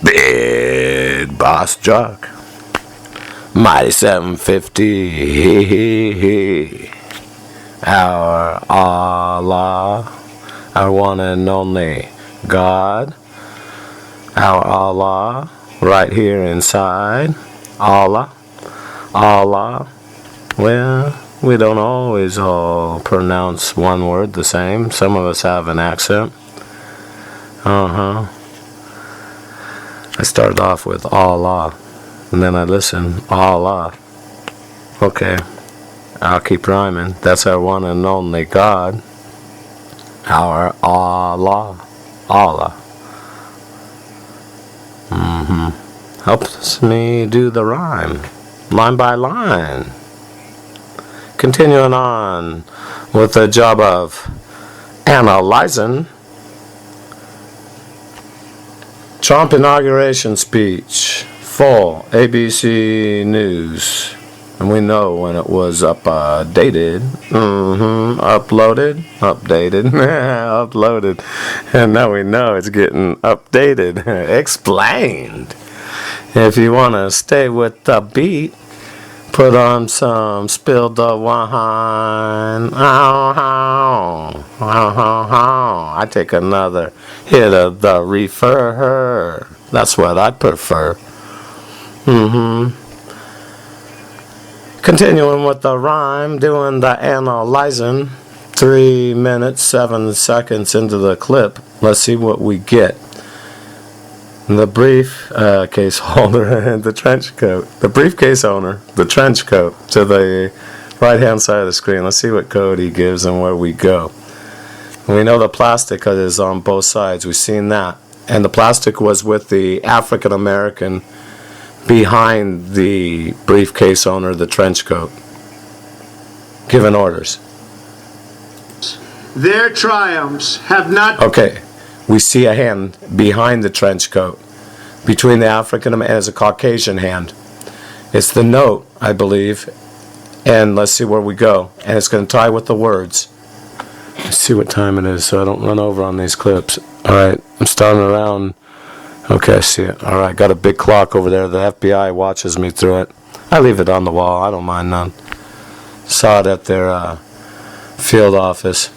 Big Boss Jock. Mighty 750. Our Allah, our one and only God. Our Allah, right here inside. Allah. Well, we don't always all pronounce one word the same. Some of us have an accent. I started off with Allah, and then I listened, Allah. Okay, I'll keep rhyming. That's our one and only God. Our Allah. Helps me do the rhyme, line by line. Continuing on with the job of analyzing. Trump inauguration speech, full ABC News. And we know when it was updated. Uploaded. Uploaded. And now we know it's getting updated. Explained. If you want to stay with the beat, put on some spilled wine. I take another hit of the reefer. That's what I prefer. Continuing with the rhyme, doing the analyzing. 3 minutes, 7 seconds into the clip. Let's see what we get. The brief case holder and the trench coat. The briefcase owner, the trench coat, to the right-hand side of the screen. Let's see what code he gives and where we go. We know the plastic is on both sides. We've seen that. And the plastic was with the African American behind the briefcase owner, the trench coat, giving orders. Their triumphs have not... Okay. We see a hand behind the trench coat, between the African and as a Caucasian hand. It's the note, I believe, and let's see where we go. And it's going to tie with the words. Let's see what time it is so I don't run over on these clips. All right, I'm starting around. Okay, I see it. All right, got a big clock over there. The FBI watches me through it. I leave it on the wall. I don't mind none. Saw it at their field office.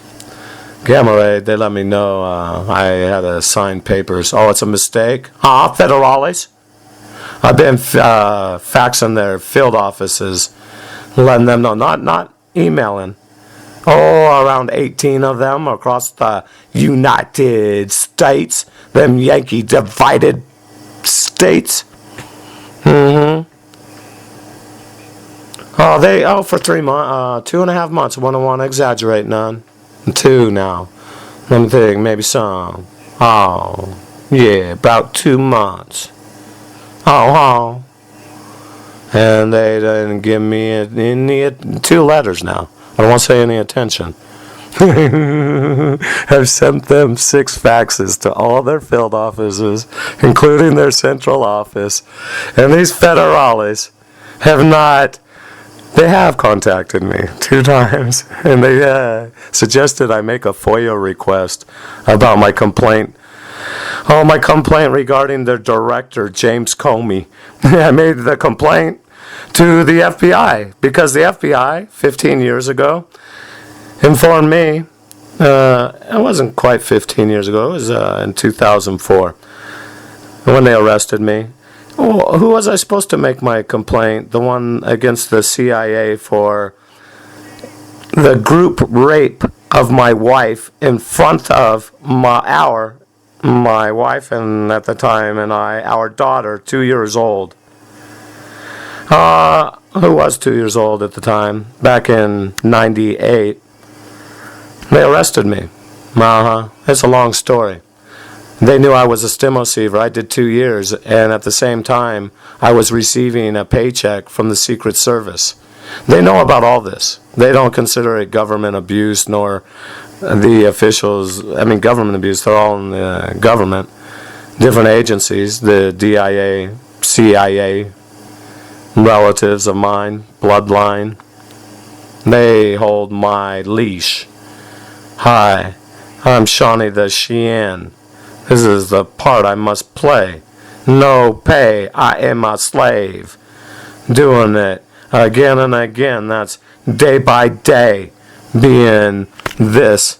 Gamma Ray, they let me know I had to sign papers. Oh, it's a mistake? Federales? I've been faxing their field offices, letting them know, not emailing. Oh, around 18 of them across the United States, them Yankee divided states. For 3 months, 2.5 months. I don't want to exaggerate none. 2 now. Let me think, maybe some. Oh, yeah, about 2 months. And they didn't give me any 2 letters now. I don't want to say any attention. I've sent them 6 faxes to all their field offices, including their central office. And these federales have not... They have contacted me 2 times, and they suggested I make a FOIA request about my complaint. Oh, my complaint regarding their director, James Comey. I made the complaint to the FBI, because the FBI, 15 years ago, informed me, it wasn't quite 15 years ago, it was in 2004, when they arrested me. Oh, who was I supposed to make my complaint? The one against the CIA for the group rape of my wife in front of my wife, and at the time, and our daughter, 2 years old. Who was 2 years old at the time, back in 98. They arrested me. It's a long story. They knew I was a stimoceiver. I did 2 years, and at the same time, I was receiving a paycheck from the Secret Service. They know about all this. They don't consider it government abuse, nor the officials, government abuse. They're all in the government. Different agencies, the DIA, CIA, relatives of mine, bloodline. They hold my leash. Hi, I'm Shawnee the Cheyenne. This is the part I must play. no pay, I am a slave. Doing it again and again. That's day by day being this,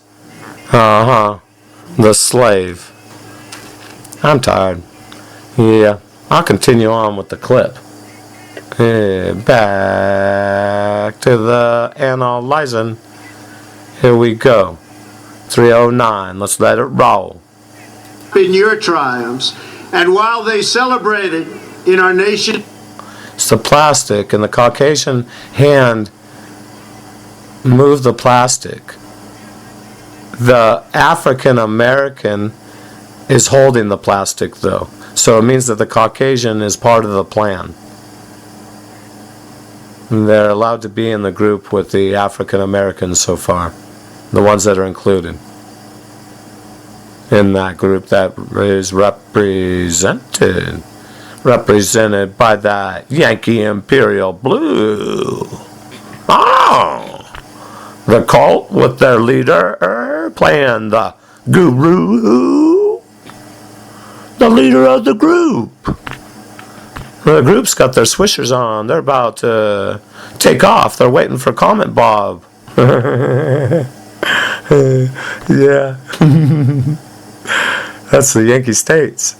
the slave. I'm tired. Yeah, I'll continue on with the clip. Back to the analyzing. Here we go. 309. Let's let it roll. In your triumphs, and while they celebrated in our nation, It's the plastic, and the Caucasian hand moved the plastic. The African American is holding the plastic, though. So it means that the Caucasian is part of the plan. And they're allowed to be in the group with the African Americans so far, the ones that are included in that group that is represented by that Yankee Imperial Blue. Oh, the cult with their leader playing the guru, the leader of the group. The group's got their swishers on. They're about to take off. They're waiting for Comment Bob. Yeah. That's the Yankee States.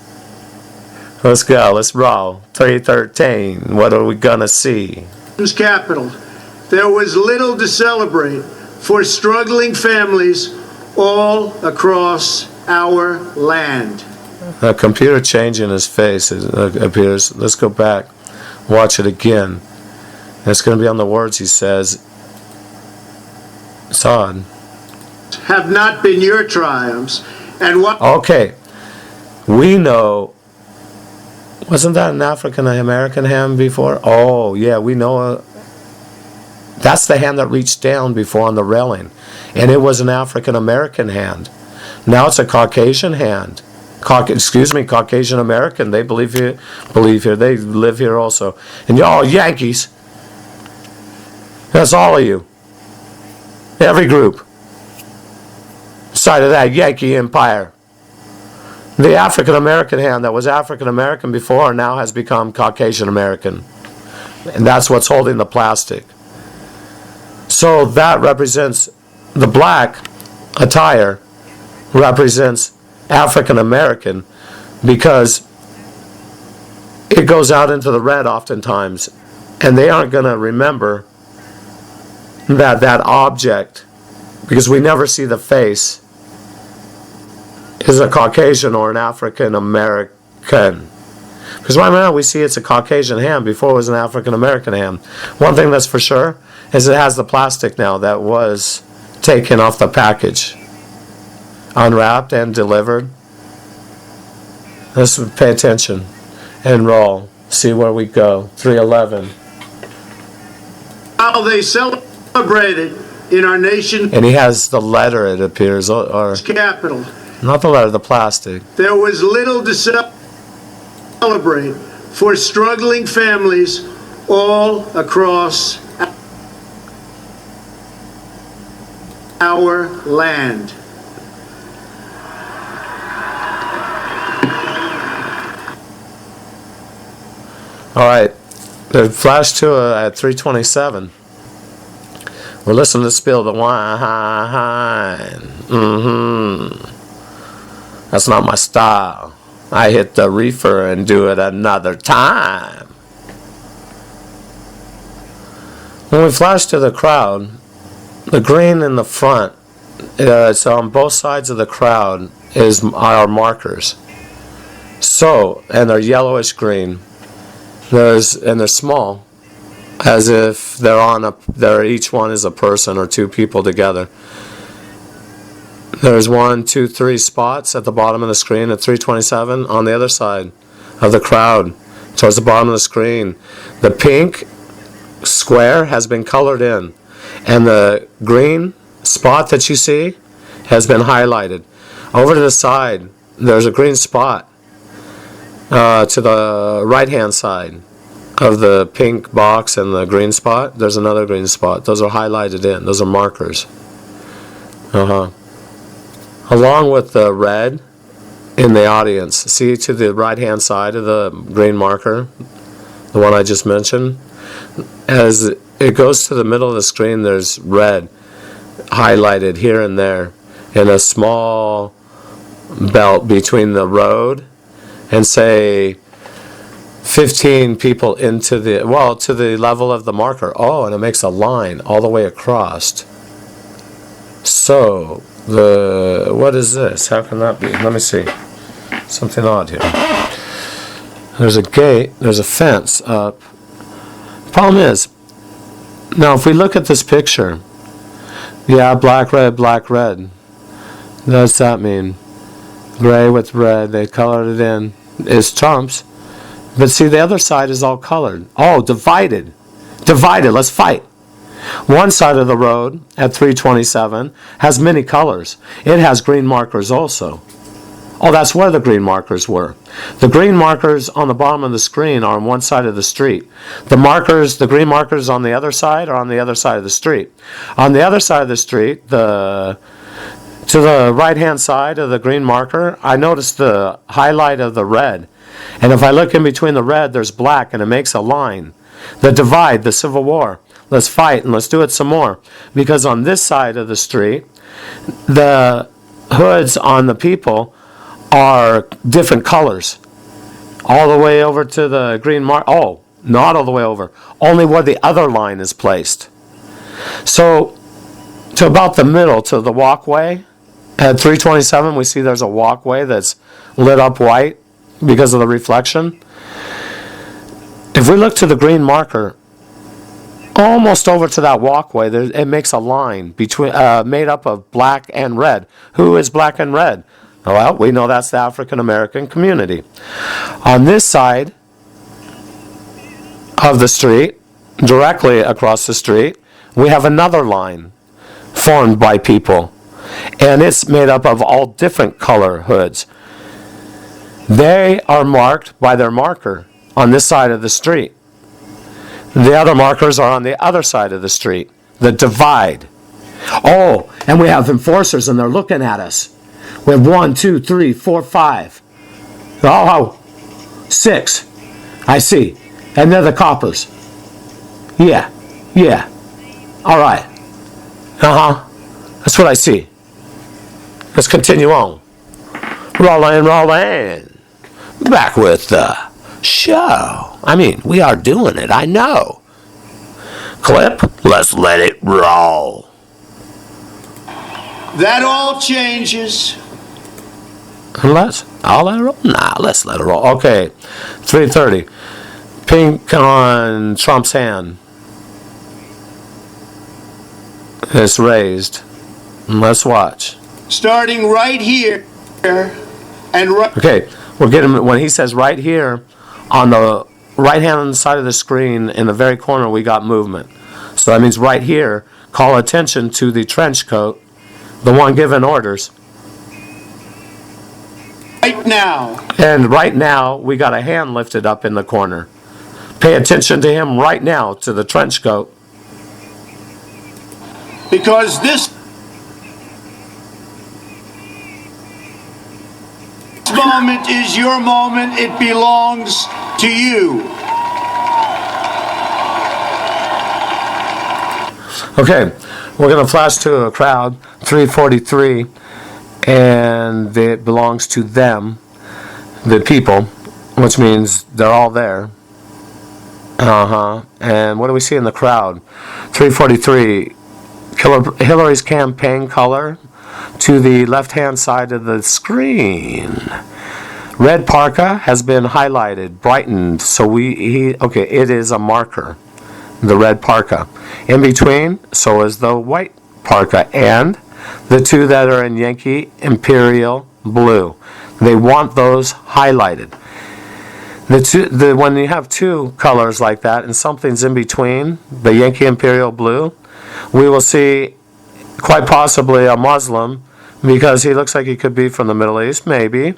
Let's go. Let's roll. 313. What are we gonna see? capital, there was little to celebrate for struggling families all across our land. A computer change in his face appears. Let's go back. Watch it again. It's going to be on the words he says. It's odd. Have not been your triumphs, and what Okay. We know. Wasn't that an African American hand before? Oh, yeah, we know. That's the hand that reached down before on the railing. And it was an African American hand. Now it's a Caucasian hand. Caucasian American. They believe here. They live here also. And y'all Yankees. That's all of you. Every group. Side of that Yankee empire. The African American hand that was African American before now has become Caucasian American. And that's what's holding the plastic. So that represents the black attire represents African American because it goes out into the red oftentimes, and they aren't going to remember that object, because we never see the face, is a Caucasian or an African American. Because right now we see it's a Caucasian ham before it was an African American ham. One thing that's for sure is it has the plastic now that was taken off the package, unwrapped and delivered. Let's pay attention and roll. See where we go. 311. while they celebrated in our nation's And he has the letter, it appears, or capital, not the letter, the plastic. there was little to celebrate for struggling families all across our land. All right, the flash to at 327. We're listening to Spill the Wine. That's not my style. I hit the reefer and do it another time. When we flash to the crowd, the green in the front, so on both sides of the crowd is our markers. So, and they're yellowish green. And they're small, as if each one is a person or two people together. There's 1, 2, 3 spots at the bottom of the screen at 327 on the other side of the crowd, towards the bottom of the screen. The pink square has been colored in, and the green spot that you see has been highlighted. Over to the side, there's a green spot. To the right-hand side of the pink box and the green spot, there's another green spot. Those are highlighted in. Those are markers. Along with the red in the audience, see to the right-hand side of the green marker, the one I just mentioned? As it goes to the middle of the screen, there's red highlighted here and there in a small belt between the road and, say, 15 people into the, well, to the level of the marker. Oh, and it makes a line all the way across. So, what is this? How can that be? Let me see. Something odd here. There's a gate, there's a fence up. Problem is, now if we look at this picture, yeah, black, red, what does that mean? Gray with red, they colored it in. It's Trump's. But see, the other side is all colored. Oh, divided. Divided, let's fight. One side of the road at 327 has many colors. It has green markers also. Oh, that's where the green markers were. The green markers on the bottom of the screen are on one side of the street. The green markers on the other side are on the other side of the street. On the other side of the street, to the right-hand side of the green marker, I noticed the highlight of the red. And if I look in between the red, there's black, and it makes a line. The divide, the Civil War. Let's fight, and let's do it some more. Because on this side of the street, the hoods on the people are different colors. All the way over to the green mark. Oh, not all the way over. Only where the other line is placed. So, to about the middle, to the walkway, at 327, we see there's a walkway that's lit up white because of the reflection. If we look to the green marker, almost over to that walkway, it makes a line between made up of black and red. Who is black and red? Well, we know that's the African American community. On this side of the street, directly across the street, we have another line formed by people. And it's made up of all different color hoods. They are marked by their marker on this side of the street. The other markers are on the other side of the street. The divide. Oh, and we have enforcers, and they're looking at us. We have 1, 2, 3, 4, 5. Oh, 6. I see. And they're the coppers. Yeah. All right. That's what I see. Let's continue on. Rolling. Back with the show. I mean, we are doing it, I know. Clip, let's let it roll. That all changes. Let's let it roll? Nah, let's let it roll. Okay, 3:30. Pink on Trump's hand. It's raised. Let's watch. Starting right here and right. Okay, we're getting, when he says right here, on the right-hand side of the screen, in the very corner, we got movement. So that means right here, call attention to the trench coat, the one giving orders. Right now. And right now, we got a hand lifted up in the corner. Pay attention to him right now, to the trench coat. Because this moment is your moment. It belongs to you. Okay, we're going to flash to a crowd, 343, and it belongs to them, the people, which means they're all there. And what do we see in the crowd? 343, Hillary's campaign color to the left-hand side of the screen. Red parka has been highlighted, brightened, so it is a marker, the red parka. In between, so is the white parka, and the two that are in Yankee Imperial blue. They want those highlighted. When you have two colors like that and something's in between, the Yankee Imperial blue, we will see quite possibly a Muslim, because he looks like he could be from the Middle East, maybe,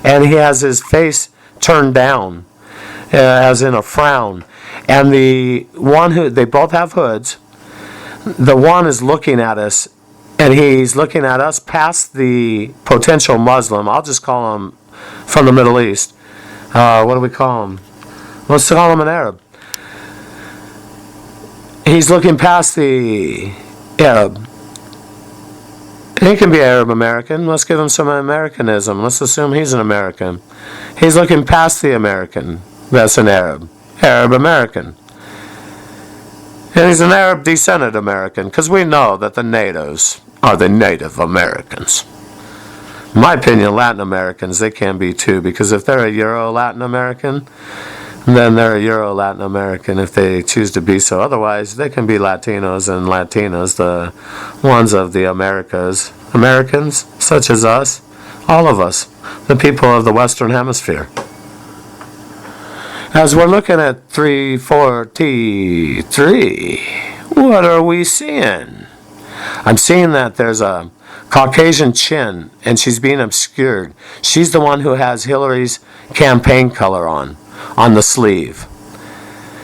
and he has his face turned down, as in a frown. And the one they both have hoods. The one is looking at us And he's looking at us past the potential Muslim. I'll just call him from the Middle East. What do we call him? Let's call him an Arab. He's looking past the Arab. He can be Arab American. Let's give him some Americanism. Let's assume he's an American. He's looking past the American. That's an Arab. Arab American. And he's an Arab descended American, because we know that the natives are the Native Americans. In my opinion, Latin Americans, they can be too, because if they're a Euro-Latin American, then they're a Euro-Latin American if they choose to be so. Otherwise, they can be Latinos and Latinas, the ones of the Americas. Americans, such as us, all of us, the people of the Western Hemisphere. As we're looking at 343, what are we seeing? I'm seeing that there's a Caucasian chin, and she's being obscured. She's the one who has Hillary's campaign color on the sleeve.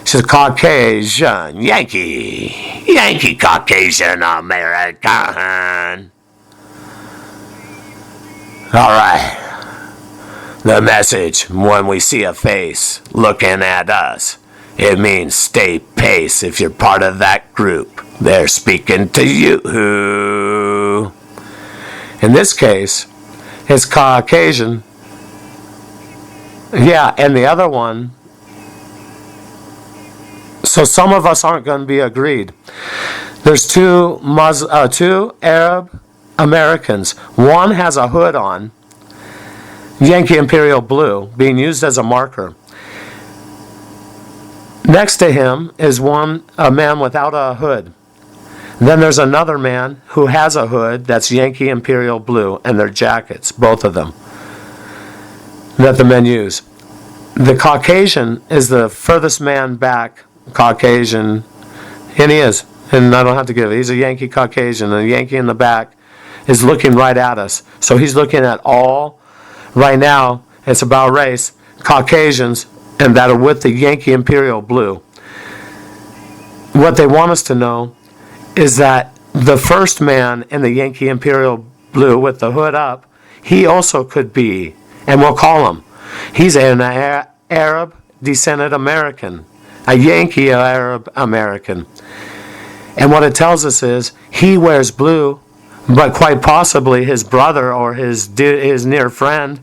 She's a Caucasian, Yankee Caucasian American. All right. The message, when we see a face looking at us, it means stay pace if you're part of that group. They're speaking to you. In this case, it's Caucasian. Yeah, and the other one. So some of us aren't going to be agreed. There's two Arab Americans. One has a hood on, Yankee Imperial Blue, being used as a marker. Next to him is a man without a hood. Then there's another man who has a hood that's Yankee Imperial Blue, and their jackets, both of them, that the men use. The Caucasian is the furthest man back, Caucasian, and he is, and I don't have to give it. He's a Yankee Caucasian, and the Yankee in the back is looking right at us. So he's looking at all, right now, it's about race, Caucasians, and that are with the Yankee Imperial Blue. What they want us to know is that the first man in the Yankee Imperial Blue with the hood up, he also could be, and we'll call him, he's an Arab descended American, a Yankee Arab American. And what it tells us is he wears blue, but quite possibly his brother or his near friend,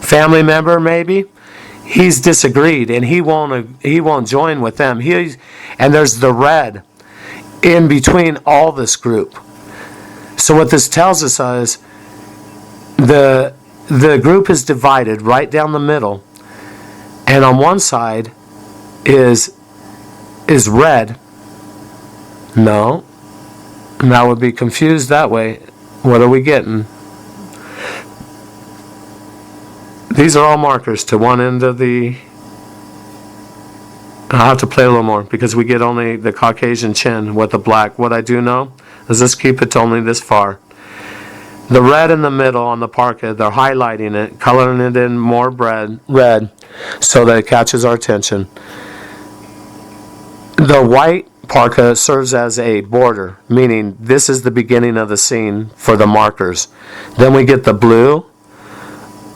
family member maybe, he's disagreed and he won't join with them. And there's the red in between all this group. So what this tells us is the group is divided right down the middle, and on one side is red. No, and that would be confused that way. What are we getting? These are all markers to one end of the... I'll have to play a little more because we get only the Caucasian chin with the black. What I do know is let's keep it to only this far. The red in the middle on the parka, they're highlighting it, coloring it in more red so that it catches our attention. The white parka serves as a border, meaning this is the beginning of the scene for the markers. Then we get the blue,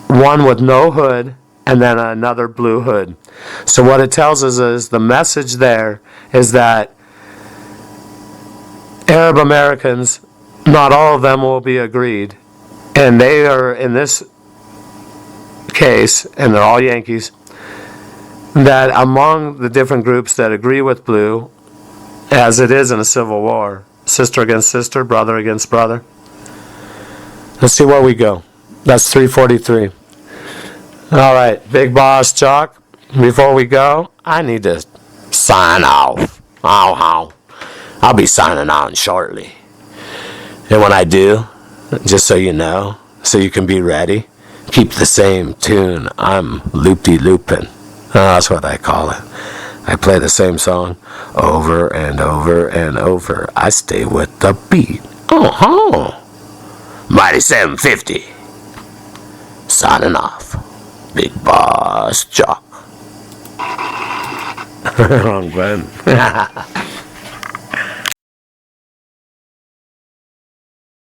one with no hood, and then another blue hood. So what it tells us is the message there is that Arab Americans, not all of them will be agreed. And they are, in this case, and they're all Yankees, that among the different groups that agree with blue, as it is in a civil war, sister against sister, brother against brother. Let's see where we go. That's 343. All right, Big Boss Chuck, before we go, I need to sign off. I'll be signing on shortly. And when I do, just so you know, so you can be ready, keep the same tune. I'm loopy-looping. That's what I call it. I play the same song over and over and over. I stay with the beat. Mighty 750. Signing off. Big Boss Chuck. Wrong button.